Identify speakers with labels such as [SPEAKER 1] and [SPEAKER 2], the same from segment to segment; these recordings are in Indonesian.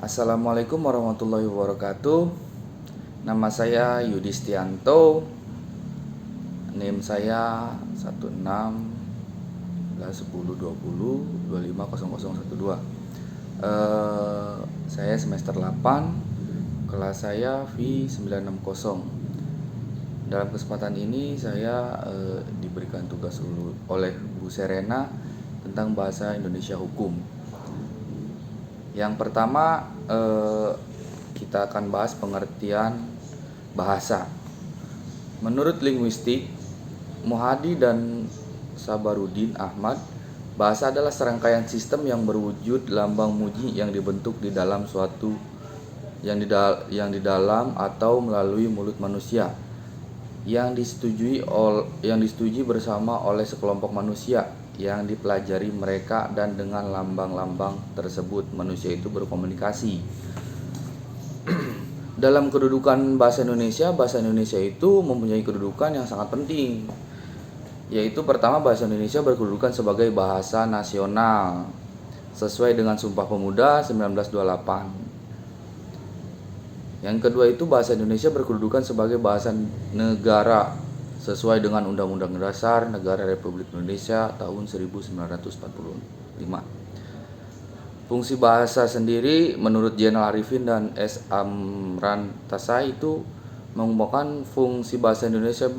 [SPEAKER 1] Assalamualaikum warahmatullahi wabarakatuh. Nama saya Yudistianto. NIM saya 16 10 20 25 0012. Saya semester 8, kelas saya V960. Dalam kesempatan ini saya diberikan tugas oleh Bu Serena tentang bahasa Indonesia hukum. Yang pertama, kita akan bahas pengertian bahasa. Menurut linguistik Muhadi dan Sabarudin Ahmad, bahasa adalah serangkaian sistem yang berwujud lambang muji yang dibentuk di dalam suatu yang di dalam atau melalui mulut manusia yang disetujui bersama oleh sekelompok manusia yang dipelajari mereka, dan dengan lambang-lambang tersebut manusia itu berkomunikasi. Dalam kedudukan bahasa Indonesia itu mempunyai kedudukan yang sangat penting, yaitu pertama, bahasa Indonesia berkedudukan sebagai bahasa nasional sesuai dengan Sumpah Pemuda 1928. Yang kedua itu bahasa Indonesia berkedudukan sebagai bahasa negara sesuai dengan Undang-Undang Dasar Negara Republik Indonesia tahun 1945. Fungsi bahasa sendiri menurut Zainal Arifin dan S. Amran Tasai itu mengembangkan fungsi bahasa Indonesia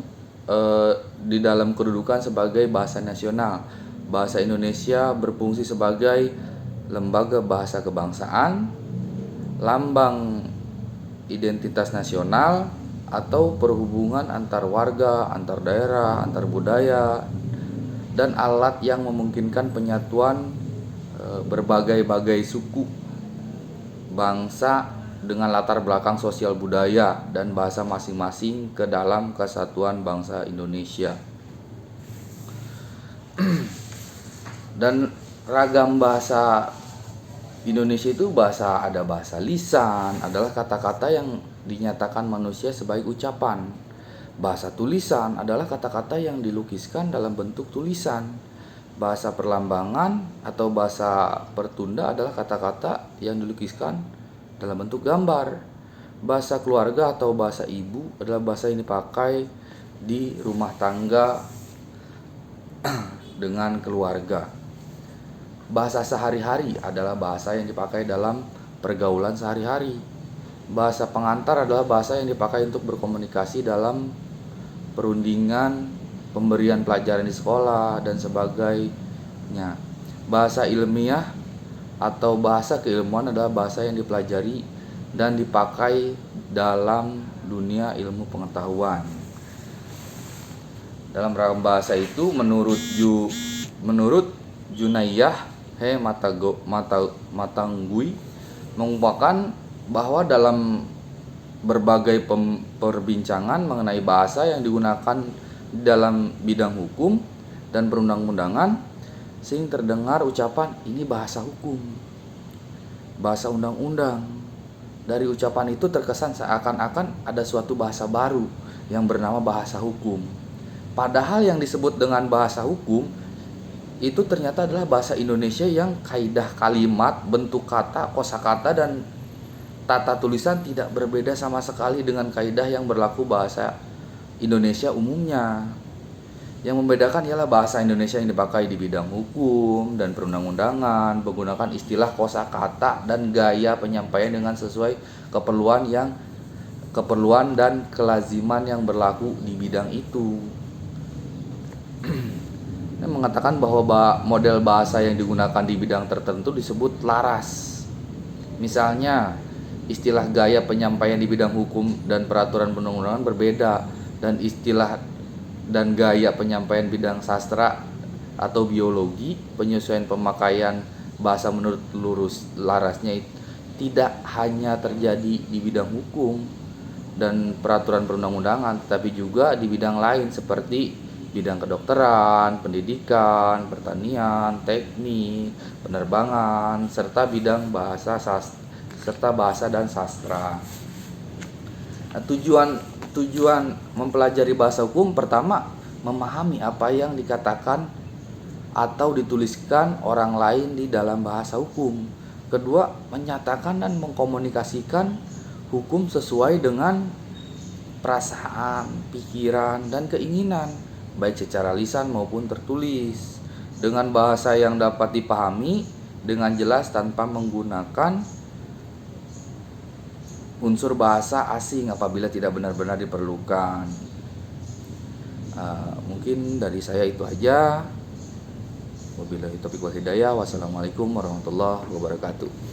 [SPEAKER 1] di dalam kedudukan sebagai bahasa nasional. Bahasa Indonesia berfungsi sebagai lembaga bahasa kebangsaan, lambang identitas nasional, atau perhubungan antar warga, antar daerah, antar budaya, dan alat yang memungkinkan penyatuan berbagai-bagai suku bangsa dengan latar belakang sosial budaya dan bahasa masing-masing ke dalam kesatuan bangsa Indonesia. Dan ragam bahasa Indonesia itu ada bahasa lisan, adalah kata-kata yang dinyatakan manusia sebagai ucapan. Bahasa tulisan adalah kata-kata yang dilukiskan dalam bentuk tulisan. Bahasa perlambangan atau bahasa pertunda adalah kata-kata yang dilukiskan dalam bentuk gambar. Bahasa keluarga atau bahasa ibu adalah bahasa yang dipakai di rumah tangga dengan keluarga. Bahasa sehari-hari adalah bahasa yang dipakai dalam pergaulan sehari-hari. Bahasa pengantar adalah bahasa yang dipakai untuk berkomunikasi dalam perundingan, pemberian pelajaran di sekolah, dan sebagainya. Bahasa ilmiah atau bahasa keilmuan adalah bahasa yang dipelajari dan dipakai dalam dunia ilmu pengetahuan. Dalam ragam bahasa itu, menurut Junaiyah Matanggui mengungkapkan bahwa dalam berbagai perbincangan mengenai bahasa yang digunakan dalam bidang hukum dan perundang-undangan, sering terdengar ucapan ini bahasa hukum, bahasa undang-undang. Dari ucapan itu terkesan seakan-akan ada suatu bahasa baru yang bernama bahasa hukum. Padahal yang disebut dengan bahasa hukum itu ternyata adalah bahasa Indonesia yang kaidah kalimat, bentuk kata, kosakata, dan tata tulisan tidak berbeda sama sekali dengan kaidah yang berlaku bahasa Indonesia umumnya. Yang membedakan ialah bahasa Indonesia yang dipakai di bidang hukum dan perundang-undangan menggunakan istilah kosakata dan gaya penyampaian dengan sesuai keperluan dan kelaziman yang berlaku di bidang itu. Mengatakan bahwa model bahasa yang digunakan di bidang tertentu disebut laras. Misalnya, istilah gaya penyampaian di bidang hukum dan peraturan perundang-undangan berbeda, dan istilah dan gaya penyampaian bidang sastra atau biologi, penyesuaian pemakaian bahasa menurut larasnya tidak hanya terjadi di bidang hukum dan peraturan perundang-undangan, tetapi juga di bidang lain seperti bidang kedokteran, pendidikan, pertanian, teknik, penerbangan, serta bidang bahasa dan sastra. Nah, tujuan mempelajari bahasa hukum pertama, memahami apa yang dikatakan atau dituliskan orang lain di dalam bahasa hukum. Kedua, menyatakan dan mengkomunikasikan hukum sesuai dengan perasaan, pikiran, dan keinginan, baik secara lisan maupun tertulis, dengan bahasa yang dapat dipahami dengan jelas tanpa menggunakan unsur bahasa asing apabila tidak benar-benar diperlukan. Mungkin dari saya itu aja. Wabillahi taufiq wal hidayah. Wassalamualaikum warahmatullahi wabarakatuh.